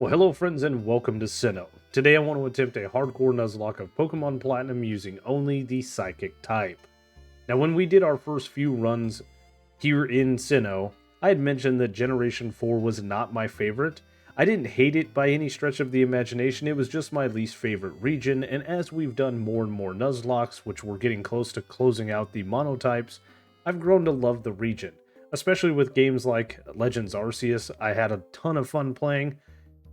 Well, hello friends and welcome to Sinnoh. Today I want to attempt a hardcore Nuzlocke of Pokemon Platinum using only the Psychic type. Now when we did our first few runs here in Sinnoh, I had mentioned that Generation 4 was not my favorite. I didn't hate it by any stretch of the imagination, it was just my least favorite region, and as we've done more and more Nuzlockes, which we're getting close to closing out the monotypes, I've grown to love the region. Especially with games like Legends Arceus, I had a ton of fun playing,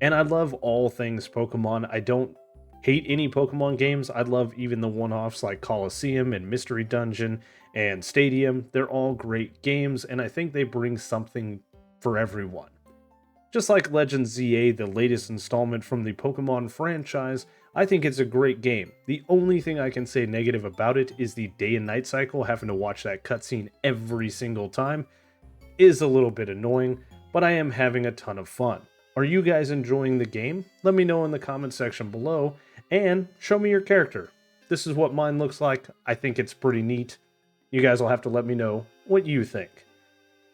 and I love all things Pokemon. I don't hate any Pokemon games. I love even the one-offs like Coliseum and Mystery Dungeon and Stadium. They're all great games, and I think they bring something for everyone. Just like Legends ZA, the latest installment from the Pokemon franchise, I think it's a great game. The only thing I can say negative about it is the day and night cycle, having to watch that cutscene every single time, is a little bit annoying, but I am having a ton of fun. Are you guys enjoying the game? Let me know in the comment section below, and show me your character. This is what mine looks like. I think it's pretty neat. You guys will have to let me know what you think.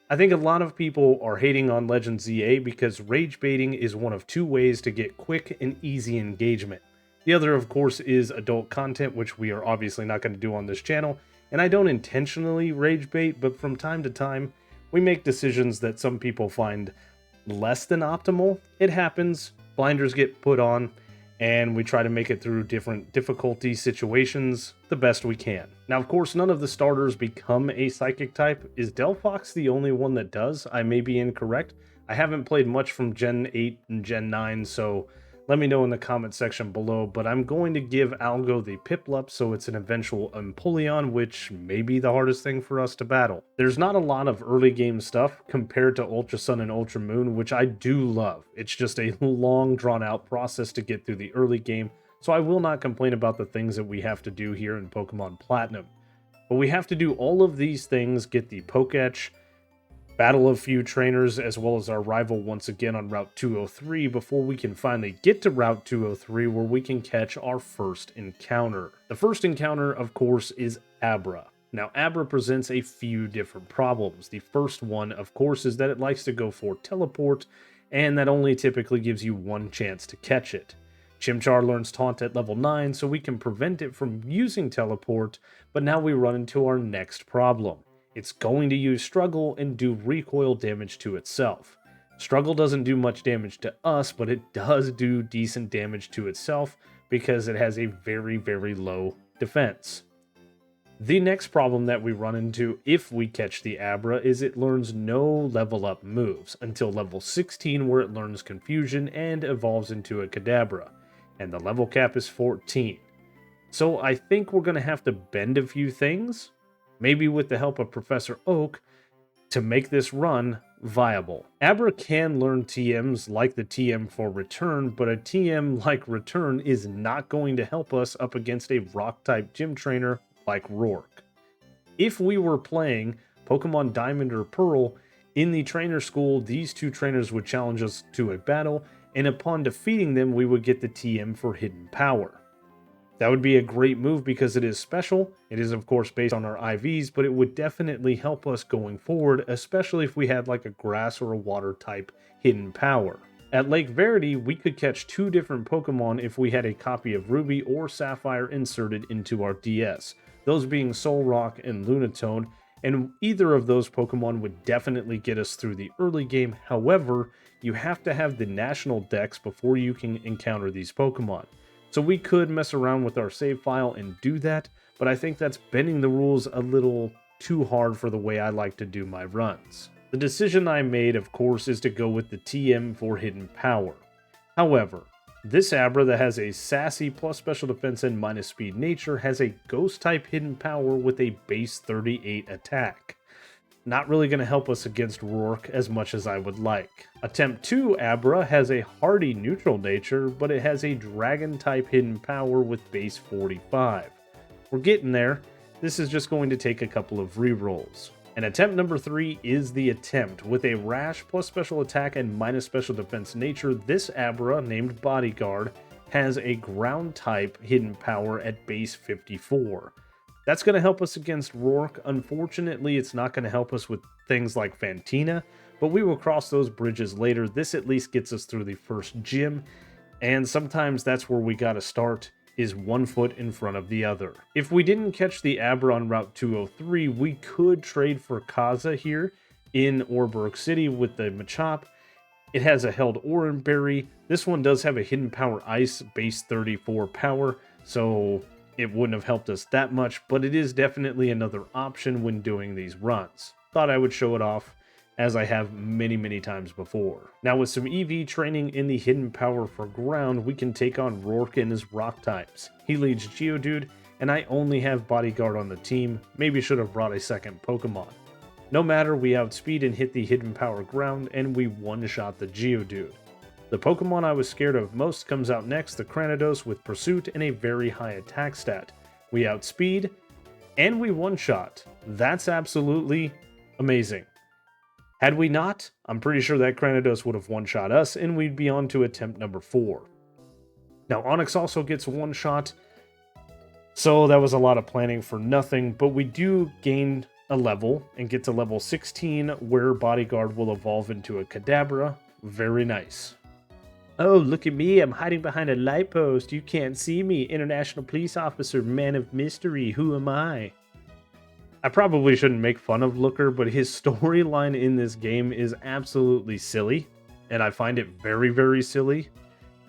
I think a lot of people are hating on Legends ZA because rage baiting is one of two ways to get quick and easy engagement. The other, of course, is adult content, which we are obviously not going to do on this channel, and I don't intentionally rage bait, but from time to time, we make decisions that some people find less than optimal. It happens, blinders get put on, and we try to make it through different difficulty situations the best we can. Now, of course, none of the starters become a psychic type. Is Delphox the only one that does? I may be incorrect. I haven't played much from Gen 8 and Gen 9, so let me know in the comment section below, but I'm going to give Algo the Piplup, so it's an eventual Empoleon, which may be the hardest thing for us to battle. There's not a lot of early game stuff compared to Ultra Sun and Ultra Moon, which I do love. It's just a long, drawn-out process to get through the early game, so I will not complain about the things that we have to do here in Pokemon Platinum. But we have to do all of these things, get the Poketch, battle a few trainers, as well as our rival once again on Route 203 before we can finally get to Route 203 where we can catch our first encounter. The first encounter, of course, is Abra. Now, Abra presents a few different problems. The first one, of course, is that it likes to go for Teleport, and that only typically gives you one chance to catch it. Chimchar learns Taunt at level 9, so we can prevent it from using Teleport, but now we run into our next problem. It's going to use Struggle and do recoil damage to itself. Struggle doesn't do much damage to us, but it does do decent damage to itself because it has a very, very low defense. The next problem that we run into if we catch the Abra is it learns no level up moves until level 16 where it learns Confusion and evolves into a Kadabra, and the level cap is 14. So I think we're going to have to bend a few things, maybe with the help of Professor Oak, to make this run viable. Abra can learn TMs like the TM for Return, but a TM like Return is not going to help us up against a Rock-type gym trainer like Rourke. If we were playing Pokemon Diamond or Pearl in the trainer school, these two trainers would challenge us to a battle, and upon defeating them, we would get the TM for Hidden Power. That would be a great move because it is special. It is, of course, based on our IVs, but it would definitely help us going forward, especially if we had like a grass or a water type Hidden Power. At Lake Verity, we could catch two different Pokemon if we had a copy of Ruby or Sapphire inserted into our DS, those being Solrock and Lunatone, and either of those Pokemon would definitely get us through the early game. However, you have to have the National Dex before you can encounter these Pokemon. So we could mess around with our save file and do that, but I think that's bending the rules a little too hard for the way I like to do my runs. The decision I made, of course, is to go with the TM for Hidden Power. However, this Abra that has a Sassy plus Special Defense and minus Speed Nature has a Ghost-type Hidden Power with a base 38 attack. Not really going to help us against Rourke as much as I would like. Attempt 2 Abra has a hardy neutral nature, but it has a dragon-type Hidden Power with base 45. We're getting there. This is just going to take a couple of rerolls. And attempt number 3 is the Attempt. With a Rash plus Special Attack and minus Special Defense nature, this Abra, named Bodyguard, has a ground-type Hidden Power at base 54. That's going to help us against Rourke. Unfortunately, it's not going to help us with things like Fantina, but we will cross those bridges later. This at least gets us through the first gym, and sometimes that's where we gotta start, is 1 foot in front of the other. If we didn't catch the Abra on Route 203, we could trade for Kaza here in Orberg City with the Machop. It has a held Oran Berry. This one does have a hidden power ice, base 34 power, so it wouldn't have helped us that much, but it is definitely another option when doing these runs. Thought I would show it off, as I have many times before. Now with some EV training in the hidden power for ground, we can take on Rourke and his rock types. He leads Geodude, and I only have Bodyguard on the team. Maybe should have brought a second Pokemon. No matter, we outspeed and hit the hidden power ground, and we one-shot the Geodude. The Pokemon I was scared of most comes out next, the Cranidos with Pursuit and a very high attack stat. We outspeed, and we one-shot. That's absolutely amazing. Had we not, I'm pretty sure that Cranidos would have one-shot us, and we'd be on to attempt number 4. Now, Onix also gets one-shot, so that was a lot of planning for nothing, but we do gain a level and get to level 16, where Bodyguard will evolve into a Kadabra. Very nice. Oh, look at me, I'm hiding behind a light post. You can't see me. International police officer, man of mystery, who am I? I probably shouldn't make fun of Looker, but his storyline in this game is absolutely silly, and I find it very silly,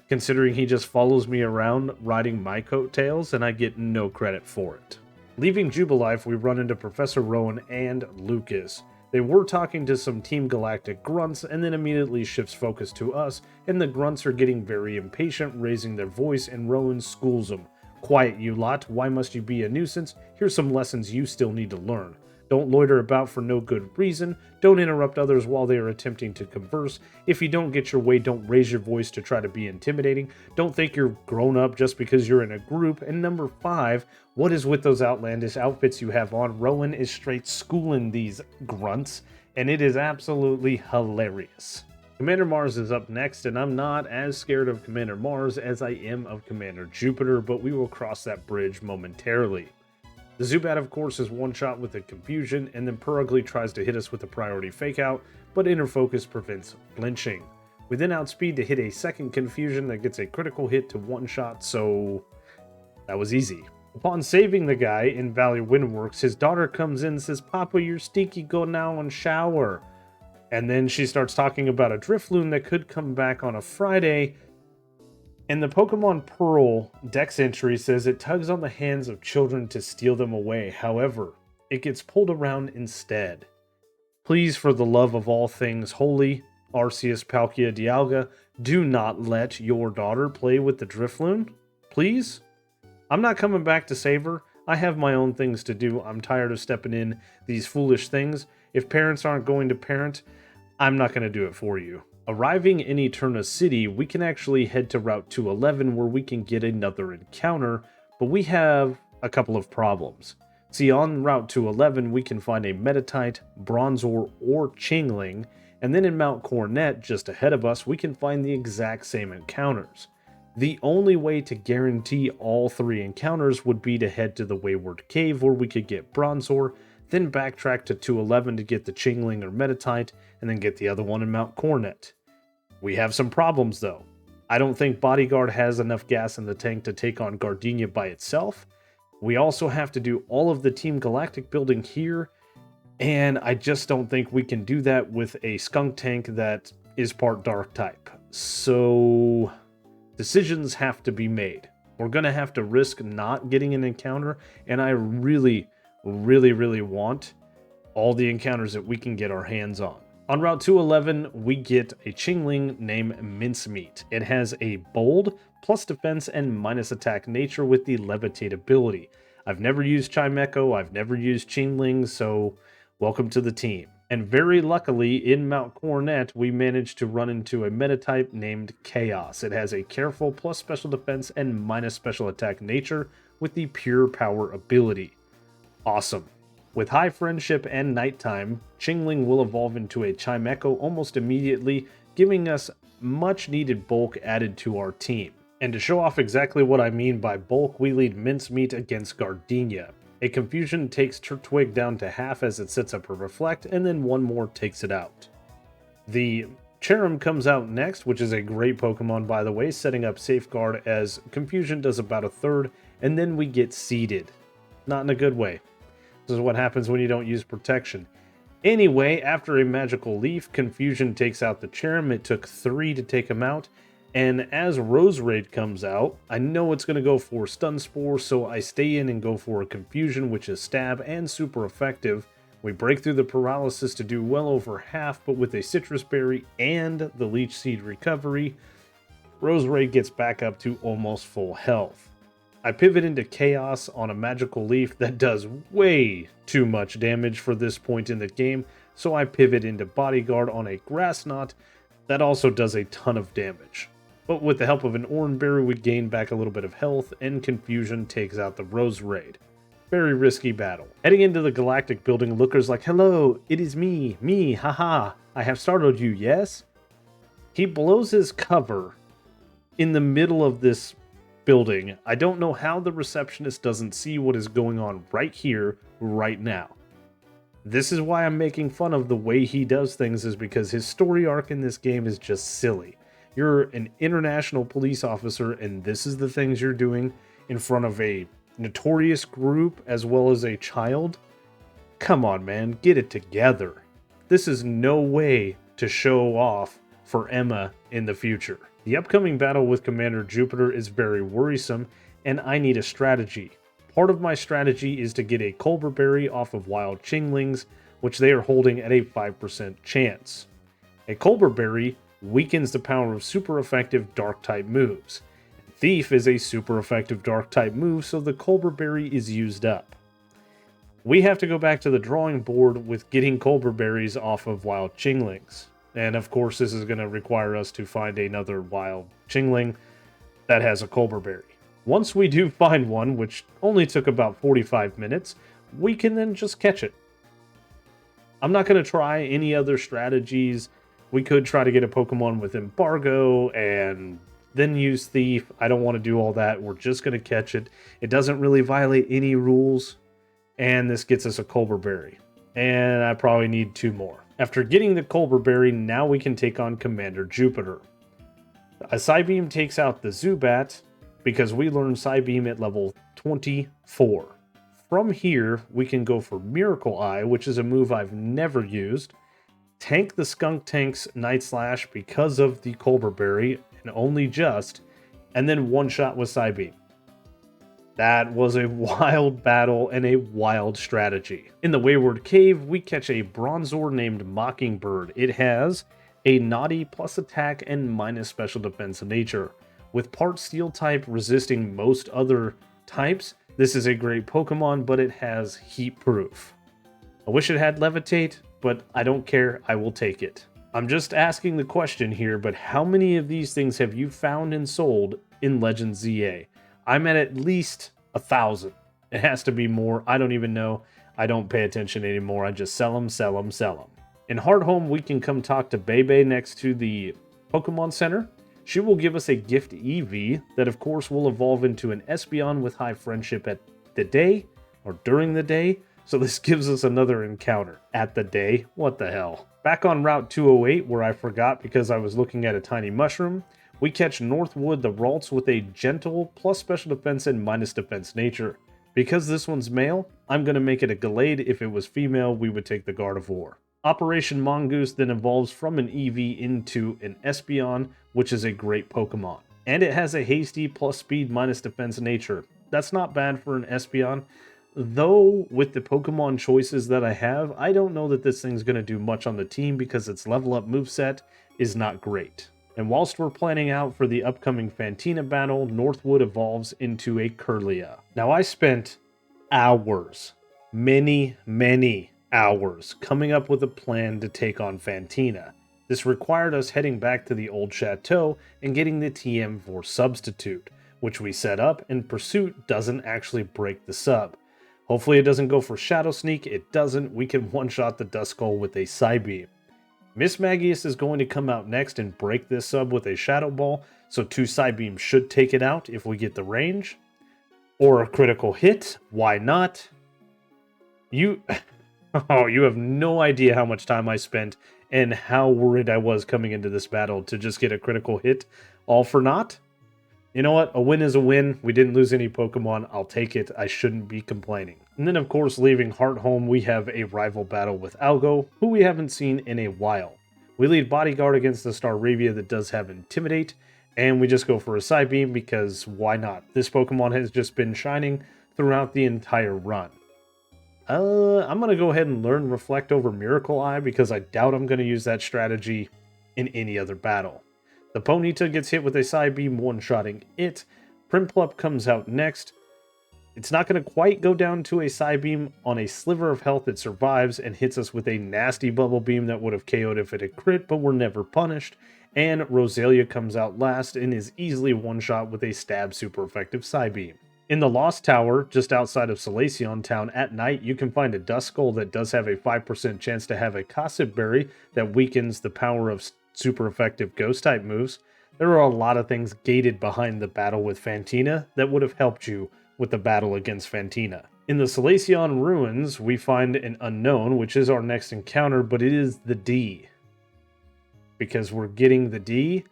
considering he just follows me around riding my coattails, and I get no credit for it. Leaving Jubilife, we run into Professor Rowan and Lucas. They were talking to some Team Galactic grunts, and then immediately shifts focus to us, and the grunts are getting very impatient, raising their voice, and Rowan schools them. Quiet, you lot. Why must you be a nuisance? Here's some lessons you still need to learn. Don't loiter about for no good reason. Don't interrupt others while they are attempting to converse. If you don't get your way, don't raise your voice to try to be intimidating. Don't think you're grown up just because you're in a group. And number 5, what is with those outlandish outfits you have on? Rowan is straight schooling these grunts, and it is absolutely hilarious. Commander Mars is up next, and I'm not as scared of Commander Mars as I am of Commander Jupiter, but we will cross that bridge momentarily. The Zubat, of course, is one-shot with a Confusion, and then Purugly tries to hit us with a priority fake-out, but Inner Focus prevents flinching. We then outspeed to hit a second Confusion that gets a critical hit to one-shot, so that was easy. Upon saving the guy in Valley Windworks, his daughter comes in and says, "Papa, you're stinky, go now and shower." And then she starts talking about a Drifloon that could come back on a Friday. And the Pokemon Pearl Dex entry says it tugs on the hands of children to steal them away. However, it gets pulled around instead. Please, for the love of all things holy, Arceus, Palkia, Dialga, do not let your daughter play with the Drifloon. Please? I'm not coming back to save her. I have my own things to do. I'm tired of stepping in these foolish things. If parents aren't going to parent, I'm not going to do it for you. Arriving in Eterna City, we can actually head to Route 211 where we can get another encounter, but we have a couple of problems. See, on Route 211, we can find a Metatite, Bronzor, or Chingling, and then in Mount Coronet, just ahead of us, we can find the exact same encounters. The only way to guarantee all 3 encounters would be to head to the Wayward Cave where we could get Bronzor, then backtrack to 211 to get the Chingling or Metatite, and then get the other one in Mount Coronet. We have some problems though. I don't think Bodyguard has enough gas in the tank to take on Gardenia by itself. We also have to do all of the Team Galactic building here, and I just don't think we can do that with a Skunk tank that is part Dark type. So decisions have to be made. We're going to have to risk not getting an encounter, and I really want all the encounters that we can get our hands on. On Route 211, we get a Chingling named Mincemeat. It has a bold, plus defense, and minus attack nature with the levitate ability. I've never used Chimecho, I've never used Chingling, so welcome to the team. And very luckily, in Mount Coronet, we managed to run into a Metatype named Chaos. It has a careful, plus special defense, and minus special attack nature with the pure power ability. Awesome. With high friendship and nighttime, Chingling will evolve into a Chimecho almost immediately, giving us much needed bulk added to our team. And to show off exactly what I mean by bulk, we lead Mincemeat against Gardenia. A Confusion takes Turtwig down to half as it sets up a Reflect, and then one more takes it out. The Cherim comes out next, which is a great Pokemon, by the way, setting up Safeguard as Confusion does about a third, and then we get seeded. Not in a good way. This is what happens when you don't use protection. Anyway, after a magical leaf, Confusion takes out the Cherim. It took 3 to take him out. And as Rose Raid comes out, I know it's going to go for Stun Spore, so I stay in and go for a Confusion, which is stab and super effective. We break through the paralysis to do well over half, but with a Citrus Berry and the Leech Seed recovery, Rose Raid gets back up to almost full health. I pivot into Chaos on a magical leaf that does way too much damage for this point in the game, so I pivot into Bodyguard on a Grass Knot that also does a ton of damage. But with the help of an Oran Berry, we gain back a little bit of health, and Confusion takes out the Rose Raid. Very risky battle. Heading into the Galactic building, Looker's like, "Hello, it is me, haha, I have startled you, yes?" He blows his cover in the middle of this building. I don't know how the receptionist doesn't see what is going on right here, right now. This is why I'm making fun of the way he does things, is because his story arc in this game is just silly. You're an international police officer, and this is the things you're doing in front of a notorious group as well as a child? Come on, man, get it together. This is no way to show off for Emma in the future. The upcoming battle with Commander Jupiter is very worrisome, and I need a strategy. Part of my strategy is to get a Colbur Berry off of Wild Chinglings, which they are holding at a 5% chance. A Colbur Berry weakens the power of super effective Dark-type moves. Thief is a super effective Dark-type move, so the Colbur Berry is used up. We have to go back to the drawing board with getting Colbur Berries off of Wild Chinglings. And of course, this is going to require us to find another Wild Chingling that has a Colbur Berry. Once we do find one, which only took about 45 minutes, we can then just catch it. I'm not going to try any other strategies. We could try to get a Pokemon with Embargo and then use Thief. I don't want to do all that. We're just going to catch it. It doesn't really violate any rules. And this gets us a Colbur Berry. And I probably need 2 more. After getting the Colbur Berry, now we can take on Commander Jupiter. A Psybeam takes out the Zubat because we learned Psybeam at level 24. From here, we can go for Miracle Eye, which is a move I've never used. Tank the Skunk Tank's Night Slash because of the Colbur Berry, and only just, and then one-shot with Psybeam. That was a wild battle and a wild strategy. In the Wayward Cave, we catch a Bronzor named Mockingbird. It has a naughty plus attack and minus special defense nature. With part steel type resisting most other types, this is a great Pokemon, but it has heat proof. I wish it had levitate, but I don't care, I will take it. I'm just asking the question here, but how many of these things have you found and sold in Legends ZA? I'm at least 1,000. It has to be more. I don't even know. I don't pay attention anymore. I just sell them, sell them, sell them. In Hearthome, we can come talk to Bebe next to the Pokemon Center. She will give us a gift Eevee that, of course, will evolve into an Espeon with high friendship at the day or during the day. So this gives us another encounter at the day. What the hell? Back on Route 208, where I forgot because I was looking at a tiny mushroom, we catch Northwood the Ralts with a gentle plus special defense and minus defense nature. Because this one's male, I'm going to make it a Gallade. If it was female, we would take the Gardevoir. Operation Mongoose then evolves from an Eevee into an Espeon, which is a great Pokemon. And it has a hasty plus speed minus defense nature. That's not bad for an Espeon. Though, with the Pokemon choices that I have, I don't know that this thing's going to do much on the team because its level up moveset is not great. And whilst we're planning out for the upcoming Fantina battle, Northwood evolves into a Kirlia. Now, I spent hours, many hours, coming up with a plan to take on Fantina. This required us heading back to the old chateau and getting the TM4 substitute, which we set up, and Pursuit doesn't actually break the sub. Hopefully it doesn't go for Shadow Sneak. It doesn't. We can one-shot the Duskull with a Psybeam. Miss Magius is going to come out next and break this sub with a Shadow Ball, so 2 Psybeams should take it out if we get the range. Or a critical hit. Why not? You have no idea how much time I spent and how worried I was coming into this battle to just get a critical hit, all for naught. You know what? A win is a win. We didn't lose any Pokemon. I'll take it. I shouldn't be complaining. And then, of course, leaving Hearthome, we have a rival battle with Algo, who we haven't seen in a while. We lead Bodyguard against the Staravia that does have Intimidate, and we just go for a Psybeam because why not? This Pokemon has just been shining throughout the entire run. I'm going to go ahead and learn Reflect over Miracle Eye because I doubt I'm going to use that strategy in any other battle. The Ponyta gets hit with a Psybeam, one-shotting it. Prinplup comes out next. It's not going to quite go down to a Psybeam. On a sliver of health, it survives and hits us with a nasty Bubble Beam that would have KO'd if it had crit, but we're never punished. And Roselia comes out last and is easily one-shot with a Stab super effective Psybeam. In the Lost Tower, just outside of Solaceon Town, at night, you can find a Duskull that does have a 5% chance to have a Gossip Berry that weakens the power of super effective Ghost-type moves. There are a lot of things gated behind the battle with Fantina that would have helped you with the battle against Fantina. In the Solaceon Ruins, we find an Unknown, which is our next encounter, but it is the D. Because we're getting the D.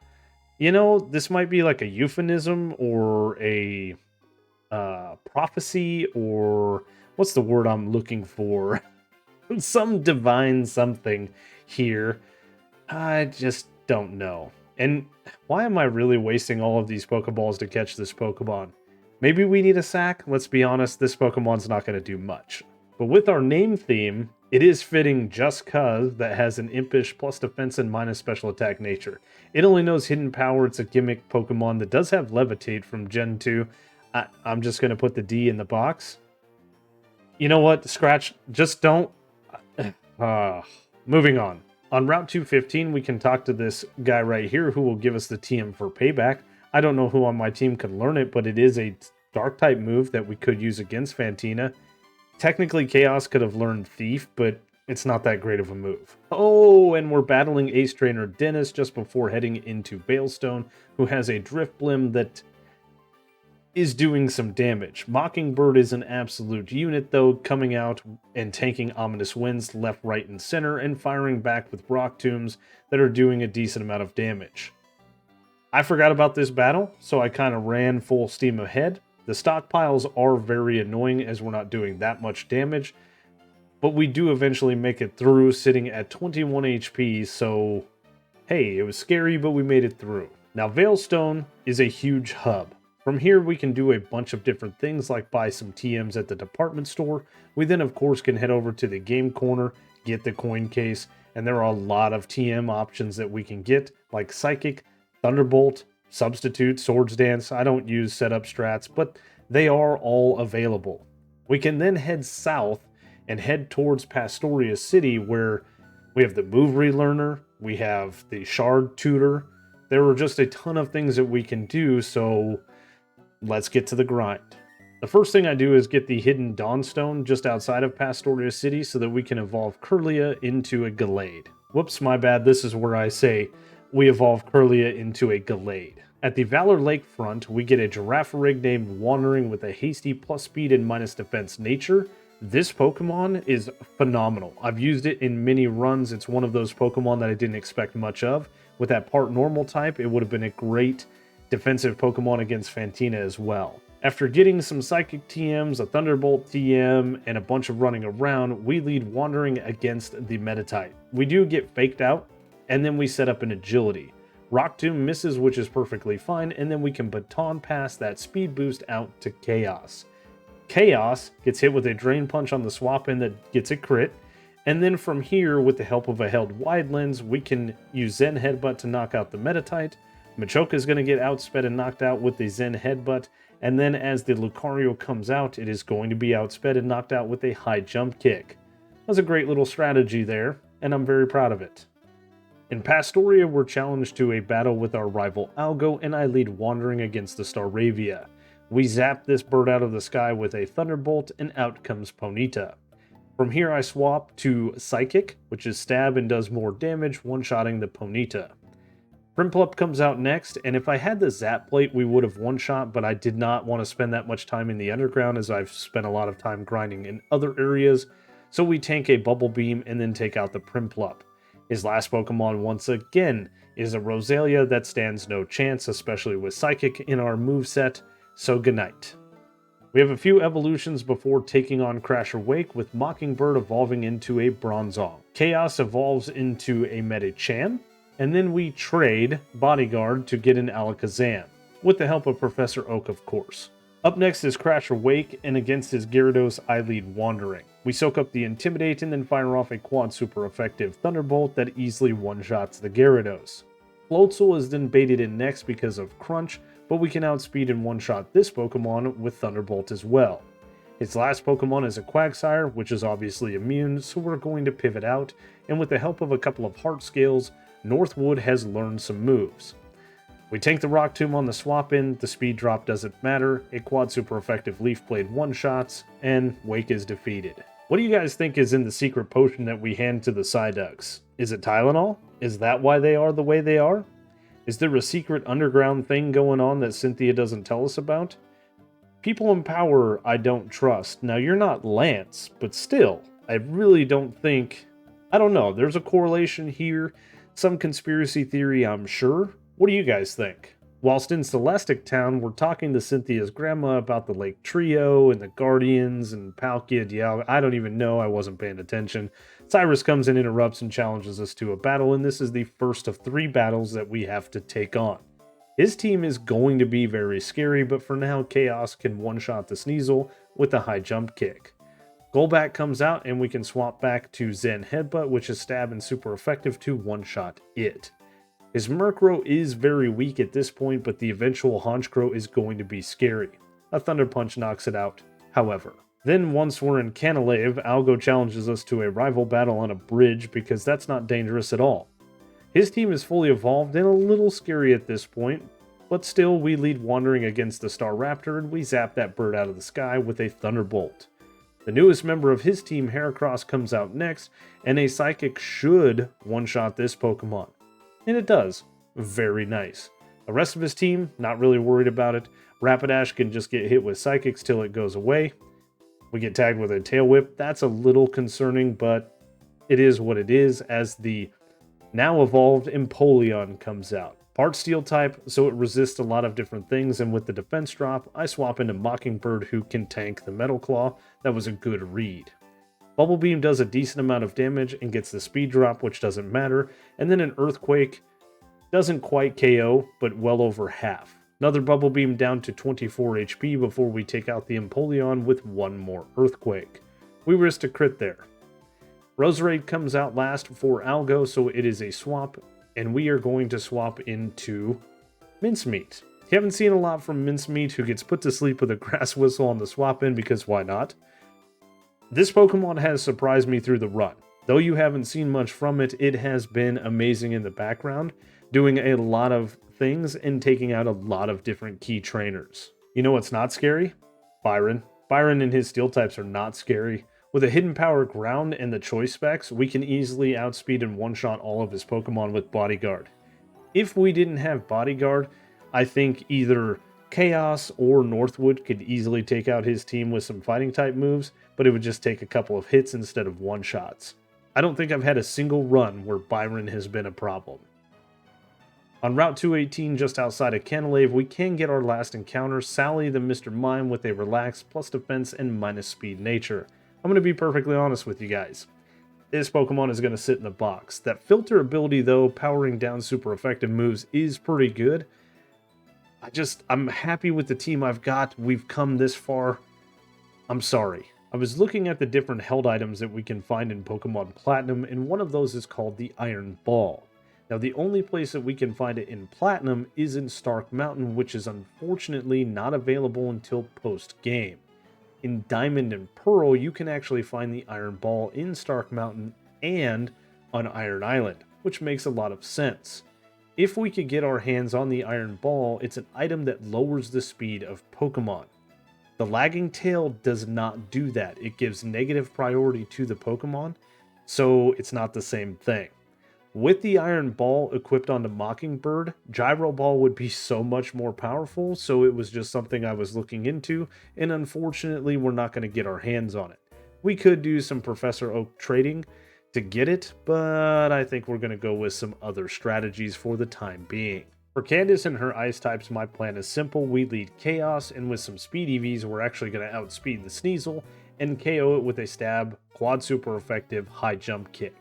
You know, this might be like a euphemism or a prophecy, or what's the word I'm looking for? Some divine something here. I just don't know. And why am I really wasting all of these Pokeballs to catch this Pokemon? Maybe we need a sack? Let's be honest, this Pokemon's not going to do much. But with our name theme, it is fitting just cuz that has an impish plus defense and minus special attack nature. It only knows hidden power. It's a gimmick Pokemon that does have Levitate from Gen 2. I'm just going to put the D in the box. You know what? Scratch. Just don't. Moving on. On Route 215, we can talk to this guy right here who will give us the TM for payback. I don't know who on my team could learn it, but it is a Dark-type move that we could use against Fantina. Technically, Chaos could have learned Thief, but it's not that great of a move. Oh, and we're battling Ace Trainer Dennis just before heading into Veilstone, who has a Drifblim that is doing some damage. Mockingbird is an absolute unit, though, coming out and tanking Ominous Winds left, right, and center, and firing back with Rock Tombs that are doing a decent amount of damage. I forgot about this battle, so I kind of ran full steam ahead. The stockpiles are very annoying as we're not doing that much damage, but we do eventually make it through, sitting at 21 HP, so hey, it was scary, but we made it through. Now, Veilstone is a huge hub. From here, we can do a bunch of different things like buy some TMs at the department store. We then, of course, can head over to the game corner, get the coin case, and there are a lot of TM options that we can get, like Psychic, Thunderbolt, Substitute, Swords Dance. I don't use setup strats, but they are all available. We can then head south and head towards Pastoria City, where we have the Move Relearner, we have the Shard Tutor. There are just a ton of things that we can do, so let's get to the grind. The first thing I do is get the hidden Dawnstone just outside of Pastoria City so that we can evolve Kirlia into a Gallade. Whoops, my bad. This is where I say we evolve Kirlia into a Gallade. At the Valor Lakefront, we get a Girafarig named Wandering with a hasty plus speed and minus defense nature. This Pokemon is phenomenal. I've used it in many runs. It's one of those Pokemon that I didn't expect much of. With that part normal type, it would have been a great defensive Pokemon against Fantina as well. After getting some Psychic TMs, a Thunderbolt TM, and a bunch of running around, we lead Wandering against the Meditite. We do get faked out, and then we set up an Agility. Rock Tomb misses, which is perfectly fine, and then we can Baton Pass that speed boost out to Chaos. Chaos gets hit with a Drain Punch on the swap in that gets a crit, and then from here, with the help of a held Wide Lens, we can use Zen Headbutt to knock out the Meditite. Machoka is going to get outsped and knocked out with the Zen Headbutt, and then as the Lucario comes out, it is going to be outsped and knocked out with a high jump kick. That was a great little strategy there, and I'm very proud of it. In Pastoria, we're challenged to a battle with our rival Algo, and I lead Wandering against the Staravia. We zap this bird out of the sky with a Thunderbolt, and out comes Ponyta. From here, I swap to Psychic, which is stab and does more damage, one-shotting the Ponyta. Prinplup comes out next, and if I had the Zap Plate, we would have one-shot, but I did not want to spend that much time in the underground, as I've spent a lot of time grinding in other areas, so we tank a Bubble Beam and then take out the Prinplup. His last Pokemon, once again, is a Roselia that stands no chance, especially with Psychic in our moveset, so goodnight. We have a few evolutions before taking on Crasher Wake, with Mockingbird evolving into a Bronzong. Chaos evolves into a Medicham, and then we trade Bodyguard to get an Alakazam, with the help of Professor Oak, of course. Up next is Crasher Wake, and against his Gyarados, I lead Wandering. We soak up the Intimidate and then fire off a quad super effective Thunderbolt that easily one-shots the Gyarados. Floatzel is then baited in next because of Crunch, but we can outspeed and one-shot this Pokemon with Thunderbolt as well. His last Pokemon is a Quagsire, which is obviously immune, so we're going to pivot out, and with the help of a couple of Heart Scales, Northwood has learned some moves. We tank the Rock Tomb on the swap in, the speed drop doesn't matter, a quad super effective Leaf Blade one-shots, and Wake is defeated. What do you guys think is in the secret potion that we hand to the Psyducks? Is it Tylenol? Is that why they are the way they are? Is there a secret underground thing going on that Cynthia doesn't tell us about? People in power I don't trust. Now you're not Lance, but still, I really don't think... I don't know, there's a correlation here, some conspiracy theory I'm sure. What do you guys think? Whilst in Celestic Town, we're talking to Cynthia's grandma about the Lake Trio and the Guardians and Palkia, Dialga. I don't even know, I wasn't paying attention. Cyrus comes and interrupts and challenges us to a battle, and this is the first of 3 battles that we have to take on. His team is going to be very scary, but for now, Chaos can one-shot the Sneasel with a high jump kick. Golbat comes out, and we can swap back to Zen Headbutt, which is stab and super effective to one-shot it. His Murkrow is very weak at this point, but the eventual Honchkrow is going to be scary. A Thunder Punch knocks it out, however. Then once we're in Canalave, Algo challenges us to a rival battle on a bridge because that's not dangerous at all. His team is fully evolved and a little scary at this point, but still we lead Wandering against the Staraptor and we zap that bird out of the sky with a Thunderbolt. The newest member of his team, Heracross, comes out next, and a Psychic should one-shot this Pokemon. And it does. Very nice. The rest of his team, not really worried about it. Rapidash can just get hit with Psychics till it goes away. We get tagged with a Tail Whip. That's a little concerning, but it is what it is as the now evolved Empoleon comes out. Part Steel type, so it resists a lot of different things, and with the defense drop, I swap into Mockingbird who can tank the Metal Claw. That was a good read. Bubble Beam does a decent amount of damage and gets the speed drop, which doesn't matter, and then an Earthquake doesn't quite KO, but well over half. Another Bubble Beam down to 24 HP before we take out the Empoleon with one more Earthquake. We risked a crit there. Roserade comes out last for Algo, so it is a swap, and we are going to swap into Mincemeat. You haven't seen a lot from Mincemeat, who gets put to sleep with a Grass Whistle on the swap in because why not? This Pokemon has surprised me through the run. Though you haven't seen much from it, it has been amazing in the background, doing a lot of things and taking out a lot of different key trainers. You know what's not scary? Byron. Byron and his steel types are not scary. With a hidden power ground and the choice specs, we can easily outspeed and one-shot all of his Pokemon with Bodyguard. If we didn't have Bodyguard, I think either Chaos or Northwood could easily take out his team with some fighting type moves, but it would just take a couple of hits instead of one-shots. I don't think I've had a single run where Byron has been a problem. On Route 218, just outside of Canalave, we can get our last encounter, Sally the Mr. Mime with a relax, plus defense, and minus speed nature. I'm going to be perfectly honest with you guys. This Pokemon is going to sit in the box. That filter ability, though, powering down super effective moves, is pretty good. I'm happy with the team I've got. We've come this far. I'm sorry. I was looking at the different held items that we can find in Pokemon Platinum, and one of those is called the Iron Ball. Now, the only place that we can find it in Platinum is in Stark Mountain, which is unfortunately not available until post-game. In Diamond and Pearl, you can actually find the Iron Ball in Stark Mountain and on Iron Island, which makes a lot of sense. If we could get our hands on the Iron Ball, it's an item that lowers the speed of Pokemon. The Lagging Tail does not do that. It gives negative priority to the Pokemon, so it's not the same thing. With the Iron Ball equipped onto Mockingbird, Gyro Ball would be so much more powerful, so it was just something I was looking into, and unfortunately we're not going to get our hands on it. We could do some Professor Oak trading to get it, but I think we're going to go with some other strategies for the time being. For Candace and her ice types, my plan is simple. We lead Chaos, and with some speed EVs, we're actually going to outspeed the Sneasel and KO it with a stab, quad super effective, high jump kick.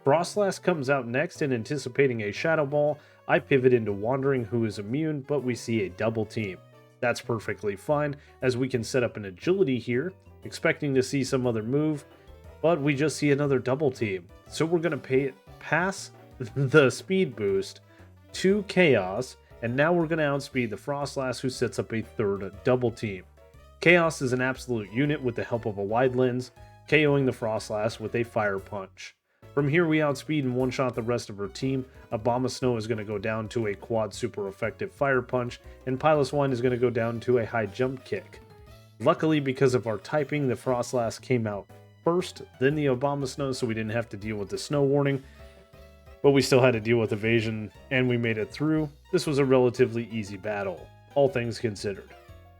Frostlass comes out next, and anticipating a Shadow Ball, I pivot into Wandering, who is immune, but we see a double team. That's perfectly fine, as we can set up an agility here, expecting to see some other move, but we just see another double team. So we're going to pass the speed boost to Chaos, and now we're going to outspeed the Frostlass, who sets up a third double team. Chaos is an absolute unit with the help of a wide lens, KOing the Frostlass with a fire punch. From here we outspeed and one-shot the rest of her team. Abomasnow is going to go down to a quad super effective fire punch, and Piloswine is going to go down to a high jump kick. Luckily, because of our typing, the Frostlass came out first, then the Abomasnow, so we didn't have to deal with the snow warning. But we still had to deal with evasion, and we made it through. This was a relatively easy battle, all things considered.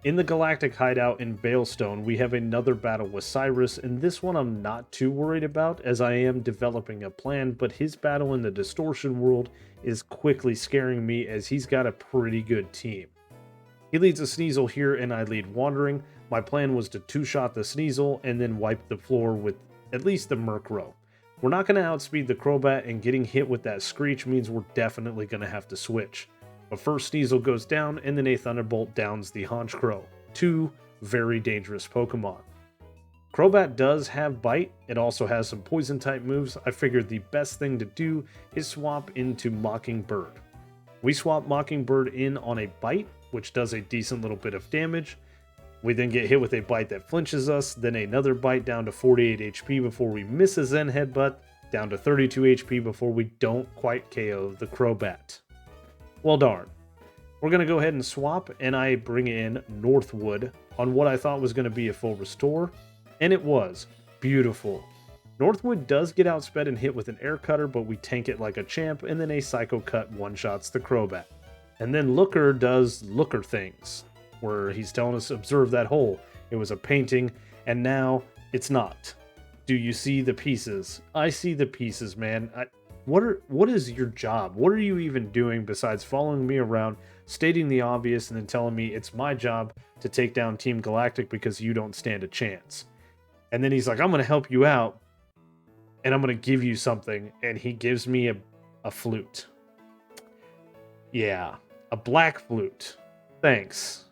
In the Galactic Hideout in Veilstone, we have another battle with Cyrus, and this one I'm not too worried about, as I am developing a plan, but his battle in the Distortion world is quickly scaring me, as he's got a pretty good team. He leads a Sneasel here, and I lead Wandering. My plan was to two-shot the Sneasel, and then wipe the floor with at least the Murkrow. We're not going to outspeed the Crobat, and getting hit with that Screech means we're definitely going to have to switch. But first Sneasel goes down, and then a Thunderbolt downs the Honchkrow. Two very dangerous Pokemon. Crobat does have Bite. It also has some Poison-type moves. I figured the best thing to do is swap into Mockingbird. We swap Mockingbird in on a Bite, which does a decent little bit of damage. We then get hit with a Bite that flinches us, then another Bite down to 48 HP before we miss a Zen Headbutt, down to 32 HP before we don't quite KO the Crobat. Well darn. We're going to go ahead and swap, and I bring in Northwood on what I thought was going to be a full restore, and it was. Beautiful. Northwood does get outsped and hit with an Air Cutter, but we tank it like a champ, and then a Psycho Cut one-shots the Crobat. And then Looker does Looker things, where he's telling us, observe that hole. It was a painting, and now it's not. Do you see the pieces? I see the pieces, man. What is your job? What are you even doing besides following me around, stating the obvious, and then telling me it's my job to take down Team Galactic because you don't stand a chance? And then he's like, I'm going to help you out, and I'm going to give you something, and he gives me a flute. Yeah, a black flute. Thanks.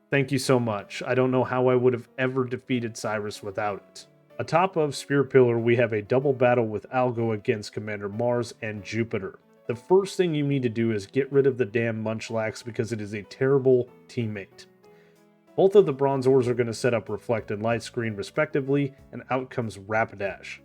Thank you so much. I don't know how I would have ever defeated Cyrus without it. Atop of Spear Pillar, we have a double battle with Algo against Commander Mars and Jupiter. The first thing you need to do is get rid of the damn Munchlax because it is a terrible teammate. Both of the Bronzors are going to set up Reflect and Light Screen respectively, and out comes Rapidash.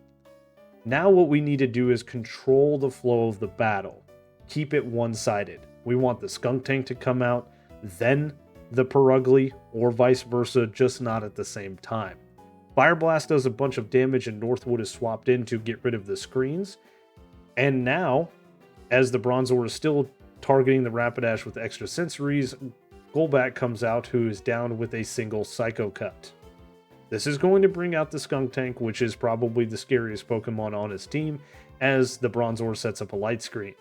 Now what we need to do is control the flow of the battle. Keep it one-sided. We want the Skunk Tank to come out, then the Perugly, or vice versa, just not at the same time. Fire Blast does a bunch of damage, and Northwood is swapped in to get rid of the screens. And now, as the Bronzor is still targeting the Rapidash with extra sensories, Golbat comes out, who is down with a single Psycho Cut. This is going to bring out the Skunk Tank, which is probably the scariest Pokemon on his team, as the Bronzor sets up a light screen.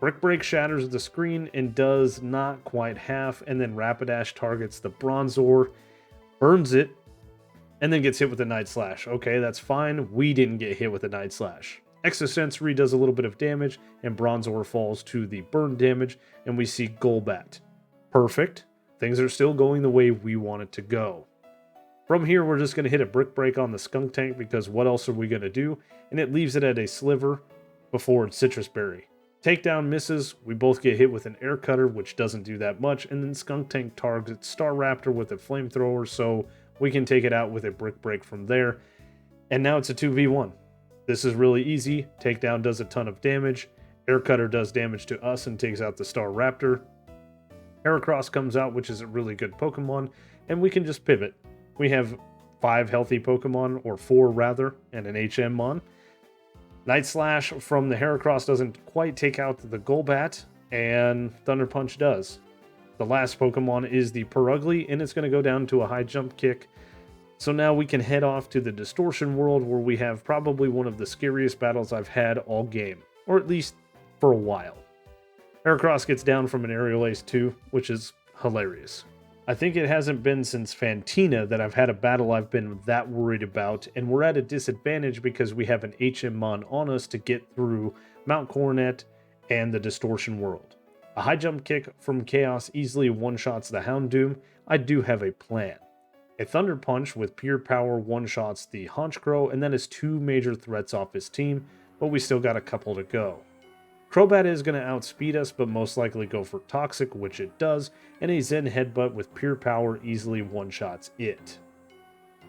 Brick Break shatters the screen and does not quite half, and then Rapidash targets the Bronzor, burns it, and then gets hit with a Night Slash. Okay, that's fine. We didn't get hit with a Night Slash. Extrasensory does a little bit of damage, and Bronzor falls to the burn damage, and we see Golbat. Perfect. Things are still going the way we want it to go. From here, we're just going to hit a Brick Break on the Skunk Tank, because what else are we going to do? And it leaves it at a Sliver before it's Citrus Berry. Takedown misses, we both get hit with an Air Cutter, which doesn't do that much, and then Skunk Tank targets Staraptor with a Flamethrower, so we can take it out with a Brick Break from there. And now it's a 2v1. This is really easy. Takedown does a ton of damage. Air Cutter does damage to us and takes out the Staraptor. Heracross comes out, which is a really good Pokemon, and we can just pivot. We have 5 healthy Pokemon, or 4 rather, and an HM Mon. Night Slash from the Heracross doesn't quite take out the Golbat, and Thunder Punch does. The last Pokemon is the Perugly, and it's going to go down to a high jump kick. So now we can head off to the Distortion World, where we have probably one of the scariest battles I've had all game, or at least for a while. Heracross gets down from an aerial ace too, which is hilarious. I think it hasn't been since Fantina that I've had a battle I've been that worried about, and we're at a disadvantage because we have an HM Mon on us to get through Mount Coronet and the Distortion World. A high jump kick from Chaos easily one-shots the Houndoom. I do have a plan. A Thunder Punch with pure power one-shots the Honchkrow, and that is 2 major threats off his team, but we still got a couple to go. Crobat is going to outspeed us, but most likely go for Toxic, which it does, and a Zen Headbutt with pure power easily one-shots it.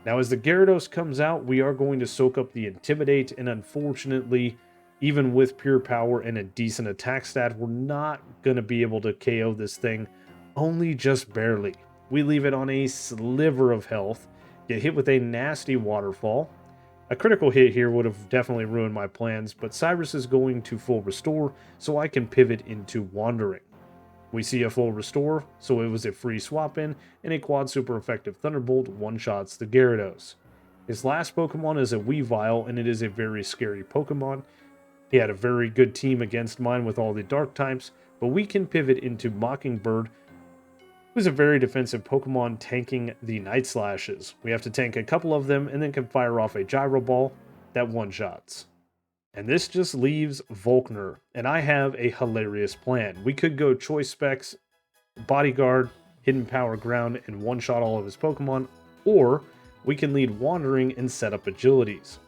Now as the Gyarados comes out, we are going to soak up the Intimidate, and unfortunately, even with pure power and a decent attack stat, we're not going to be able to KO this thing, only just barely. We leave it on a sliver of health, get hit with a nasty waterfall. A critical hit here would have definitely ruined my plans, but Cyrus is going to full restore, so I can pivot into Wandering. We see a full restore, so it was a free swap in, and a quad super effective Thunderbolt one-shots the Gyarados. His last Pokemon is a Weavile, and it is a very scary Pokemon. He had a very good team against mine with all the dark types, but we can pivot into Mockingbird, who's a very defensive Pokemon tanking the Night Slashes. We have to tank a couple of them and then can fire off a Gyro Ball that one-shots. And this just leaves Volkner, and I have a hilarious plan. We could go Choice Specs, Bodyguard, Hidden Power Ground, and one-shot all of his Pokemon, or we can lead Wandering and set up Agilities.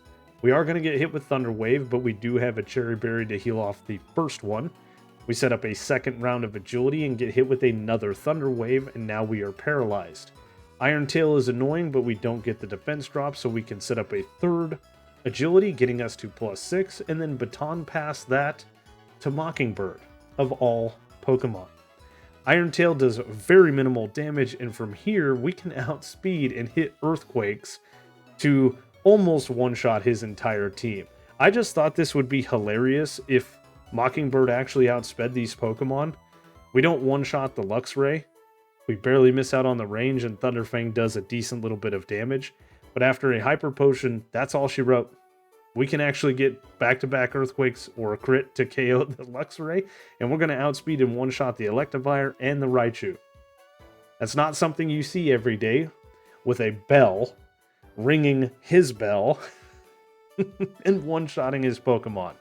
We are going to get hit with Thunder Wave, but we do have a Cherry Berry to heal off the first one. We set up a second round of Agility and get hit with another Thunder Wave, and now we are paralyzed. Iron Tail is annoying, but we don't get the defense drop, so we can set up a third Agility, getting us to +6, and then Baton Pass that to Mockingbird, of all Pokemon. Iron Tail does very minimal damage, and from here, we can outspeed and hit Earthquakes to almost one-shot his entire team. I just thought this would be hilarious if Mockingbird actually outsped these Pokemon. We don't one-shot the Luxray. We barely miss out on the range, and Thunderfang does a decent little bit of damage. But after a Hyper Potion, that's all she wrote. We can actually get back-to-back Earthquakes or a crit to KO the Luxray, and we're going to outspeed and one-shot the Electivire and the Raichu. That's not something you see every day, with a bell ringing his bell and one-shotting his Pokemon.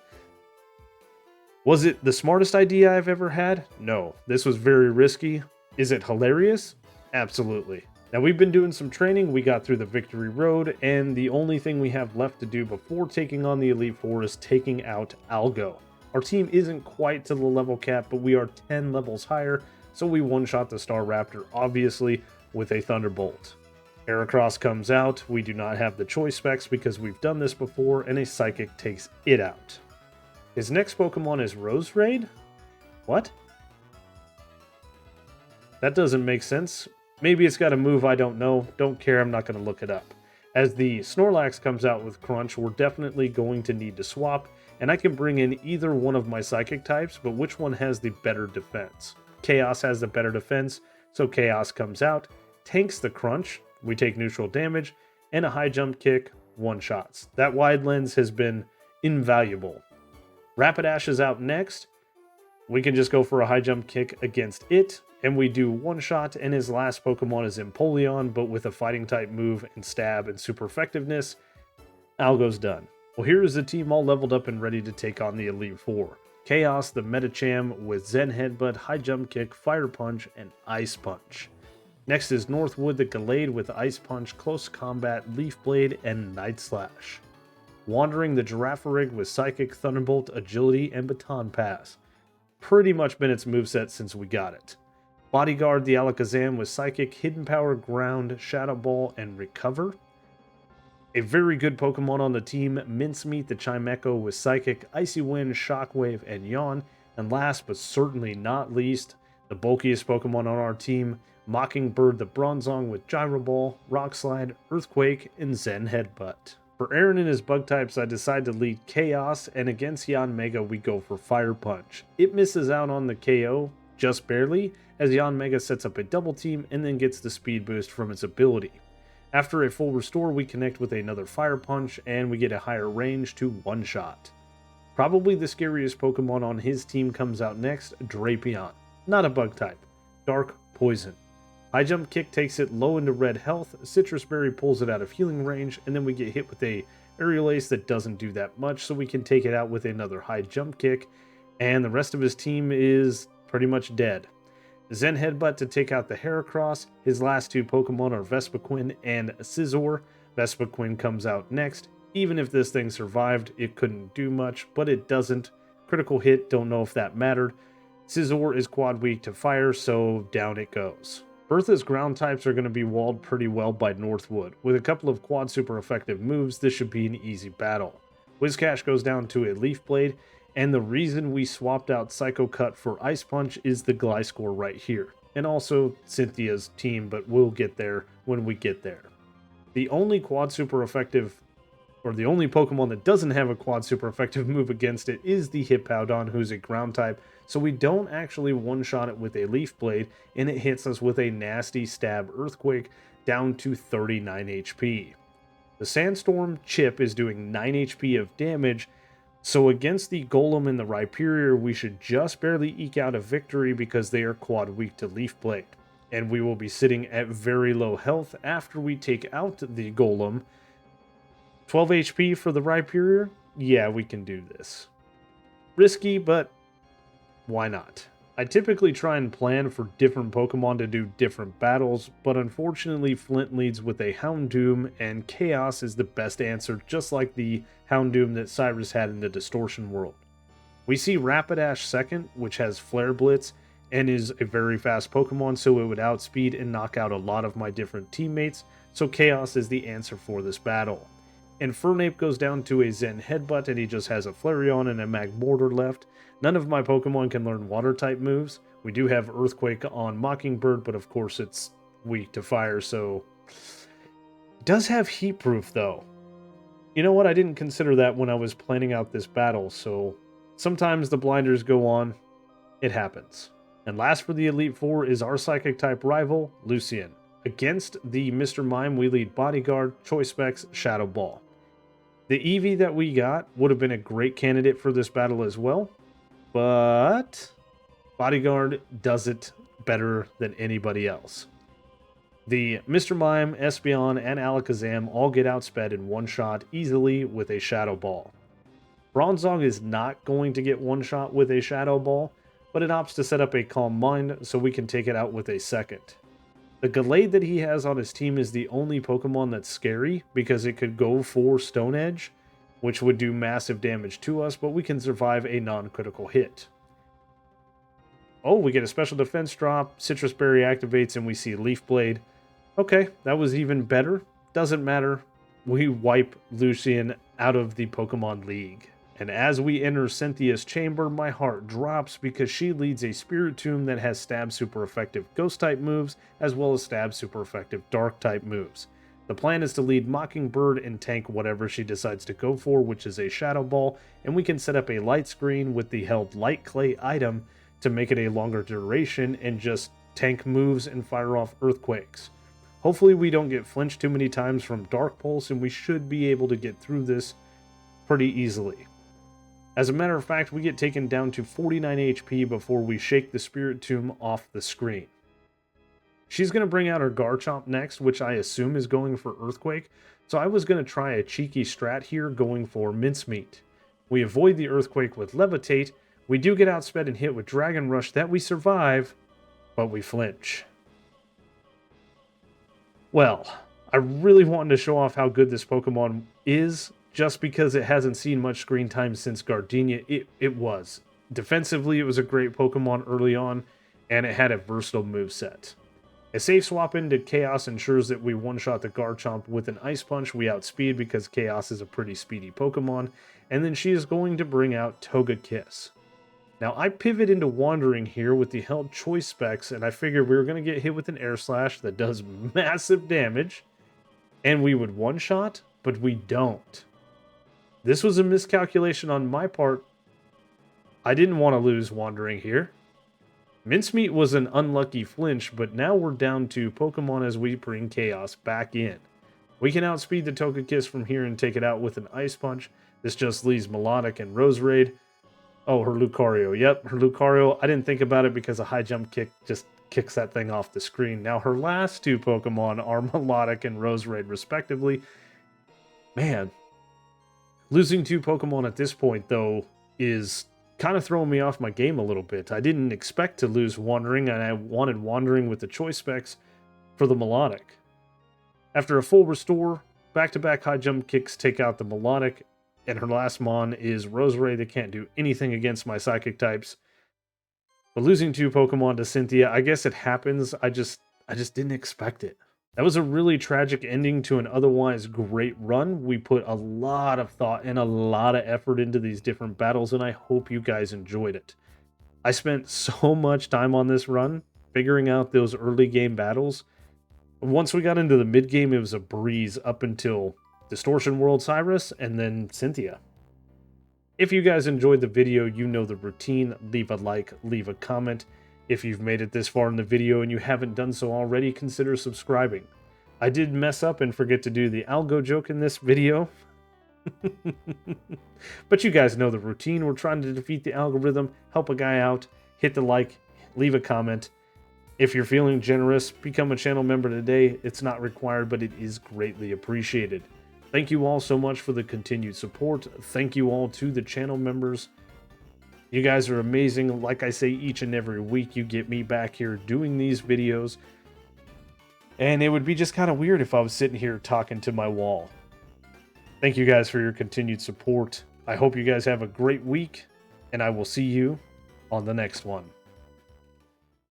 Was it the smartest idea I've ever had? No. This was very risky. Is it hilarious? Absolutely. Now we've been doing some training, we got through the Victory Road, and the only thing we have left to do before taking on the Elite Four is taking out Algo. Our team isn't quite to the level cap, but we are 10 levels higher, so we one-shot the Staraptor, obviously, with a Thunderbolt. Heracross comes out, we do not have the choice specs because we've done this before, and a Psychic takes it out. His next Pokemon is Roserade? What? That doesn't make sense. Maybe it's got a move I don't know. Don't care, I'm not going to look it up. As the Snorlax comes out with Crunch, we're definitely going to need to swap, and I can bring in either one of my Psychic types, but which one has the better defense? Chaos has the better defense, so Chaos comes out, tanks the Crunch, we take neutral damage, and a high jump kick, one-shots. That wide lens has been invaluable. Rapidash is out next. We can just go for a high jump kick against it, and we do one shot, and his last Pokemon is Empoleon, but with a fighting type move and stab and super effectiveness, Algo's done. Well, here is the team all leveled up and ready to take on the Elite Four. Chaos, the Medicham with Zen Headbutt, High Jump Kick, Fire Punch, and Ice Punch. Next is Northwood, the Gallade with Ice Punch, Close Combat, Leaf Blade, and Night Slash. Wandering, the Girafarig with Psychic, Thunderbolt, Agility, and Baton Pass. Pretty much been its moveset since we got it. Bodyguard, the Alakazam with Psychic, Hidden Power, Ground, Shadow Ball, and Recover. A very good Pokemon on the team, Mincemeat, the Chimecho with Psychic, Icy Wind, Shockwave, and Yawn. And last but certainly not least, the bulkiest Pokemon on our team, Mockingbird, the Bronzong with Gyro Ball, Rock Slide, Earthquake, and Zen Headbutt. For Aaron and his bug types, I decide to lead Chaos, and against Yanmega we go for Fire Punch. It misses out on the KO, just barely, as Yanmega sets up a double team and then gets the speed boost from its ability. After a full restore, we connect with another Fire Punch, and we get a higher range to one-shot. Probably the scariest Pokemon on his team comes out next, Drapion. Not a bug type. Dark Poison. High Jump Kick takes it low into red health, Citrus Berry pulls it out of healing range, and then we get hit with a Aerial Ace that doesn't do that much, so we can take it out with another High Jump Kick, and the rest of his team is pretty much dead. Zen Headbutt to take out the Heracross. His last two Pokemon are Vespiquen and Scizor. Vespiquen comes out next. Even if this thing survived, it couldn't do much, but it doesn't. Critical hit, don't know if that mattered. Scizor is quad weak to fire, so down it goes. Bertha's ground types are going to be walled pretty well by Northwood. With a couple of quad super effective moves, this should be an easy battle. Whiscash goes down to a Leaf Blade, and the reason we swapped out Psycho Cut for Ice Punch is the Gliscor right here. And also Cynthia's team, but we'll get there when we get there. The only quad super effective, or the only Pokemon that doesn't have a quad super effective move against it is the Hippowdon, who's a ground type, so we don't actually one-shot it with a Leaf Blade, and it hits us with a nasty stab Earthquake down to 39 HP. The Sandstorm Chip is doing 9 HP of damage, so against the Golem and the Rhyperior, we should just barely eke out a victory because they are quad weak to Leaf Blade. And we will be sitting at very low health after we take out the Golem. 12 HP for the Rhyperior? Yeah, we can do this. Risky, but why not? I typically try and plan for different Pokemon to do different battles, but unfortunately Flint leads with a Houndoom, and Chaos is the best answer, just like the Houndoom that Cyrus had in the Distortion world. We see Rapidash second, which has Flare Blitz, and is a very fast Pokemon, so it would outspeed and knock out a lot of my different teammates, so Chaos is the answer for this battle. And Fernape goes down to a Zen Headbutt, and he just has a Flareon and a Magmortar left. None of my Pokemon can learn Water-type moves. We do have Earthquake on Mockingbird, but of course it's weak to fire, so... It does have Heat Proof, though. You know what? I didn't consider that when I was planning out this battle, so... Sometimes the blinders go on. It happens. And last for the Elite Four is our Psychic-type rival, Lucian. Against the Mr. Mime, we lead Bodyguard, Choice Specs, Shadow Ball. The Eevee that we got would have been a great candidate for this battle as well, but Bodyguard does it better than anybody else. The Mr. Mime, Espeon, and Alakazam all get outsped in one shot easily with a Shadow Ball. Bronzong is not going to get one shot with a Shadow Ball, but it opts to set up a Calm Mind so we can take it out with a second. The Gallade that he has on his team is the only Pokemon that's scary because it could go for Stone Edge, which would do massive damage to us, but we can survive a non-critical hit. Oh, we get a special defense drop, Citrus Berry activates, and we see Leaf Blade. Okay, that was even better. Doesn't matter. We wipe Lucian out of the Pokemon League. And as we enter Cynthia's chamber, my heart drops because she leads a Spiritomb that has stab super effective ghost type moves, as well as stab super effective dark type moves. The plan is to lead Mockingbird and tank whatever she decides to go for, which is a Shadow Ball, and we can set up a light screen with the held Light Clay item to make it a longer duration and just tank moves and fire off Earthquakes. Hopefully we don't get flinched too many times from Dark Pulse, and we should be able to get through this pretty easily. As a matter of fact, we get taken down to 49 HP before we shake the Spiritomb off the screen. She's going to bring out her Garchomp next, which I assume is going for Earthquake, so I was going to try a cheeky strat here going for Mincemeat. We avoid the Earthquake with Levitate, we do get outsped and hit with Dragon Rush that we survive, but we flinch. Well, I really wanted to show off how good this Pokemon is, just because it hasn't seen much screen time since Gardenia. It was. Defensively, it was a great Pokemon early on, and it had a versatile moveset. A safe swap into Chaos ensures that we one-shot the Garchomp with an Ice Punch. We outspeed because Chaos is a pretty speedy Pokemon, and then she is going to bring out Togekiss. Now, I pivot into Wandering here with the held Choice Specs, and I figured we were going to get hit with an Air Slash that does massive damage, and we would one-shot, but we don't. This was a miscalculation on my part. I didn't want to lose Wandering here. Mincemeat was an unlucky flinch, but now we're down to Pokemon as we bring Chaos back in. We can outspeed the Togekiss from here and take it out with an Ice Punch. This just leaves Melodic and Roserade. Oh, her Lucario. Yep, her Lucario. I didn't think about it because a high jump kick just kicks that thing off the screen. Now, her last two Pokemon are Melodic and Roserade, respectively. Man, losing two Pokemon at this point, though, is kind of throwing me off my game a little bit. I didn't expect to lose Wandering, and I wanted Wandering with the choice specs for the Melodic. After a full restore, back-to-back high jump kicks take out the Melodic, and her last Mon is Roserade that can't do anything against my Psychic types. But losing two Pokemon to Cynthia, I guess it happens. I just didn't expect it. That was a really tragic ending to an otherwise great run. We put a lot of thought and a lot of effort into these different battles, and I hope you guys enjoyed it. I spent so much time on this run, figuring out those early game battles. Once we got into the mid game, it was a breeze up until Distortion World Cyrus and then Cynthia. If you guys enjoyed the video, you know the routine. Leave a like, leave a comment. If you've made it this far in the video and you haven't done so already, consider subscribing. I did mess up and forget to do the algo joke in this video. But you guys know the routine. We're trying to defeat the algorithm, help a guy out, hit the like, leave a comment. If you're feeling generous, become a channel member today. It's not required, but it is greatly appreciated. Thank you all so much for the continued support. Thank you all to the channel members. You guys are amazing. Like I say, each and every week you get me back here doing these videos. And it would be just kind of weird if I was sitting here talking to my wall. Thank you guys for your continued support. I hope you guys have a great week, and I will see you on the next one.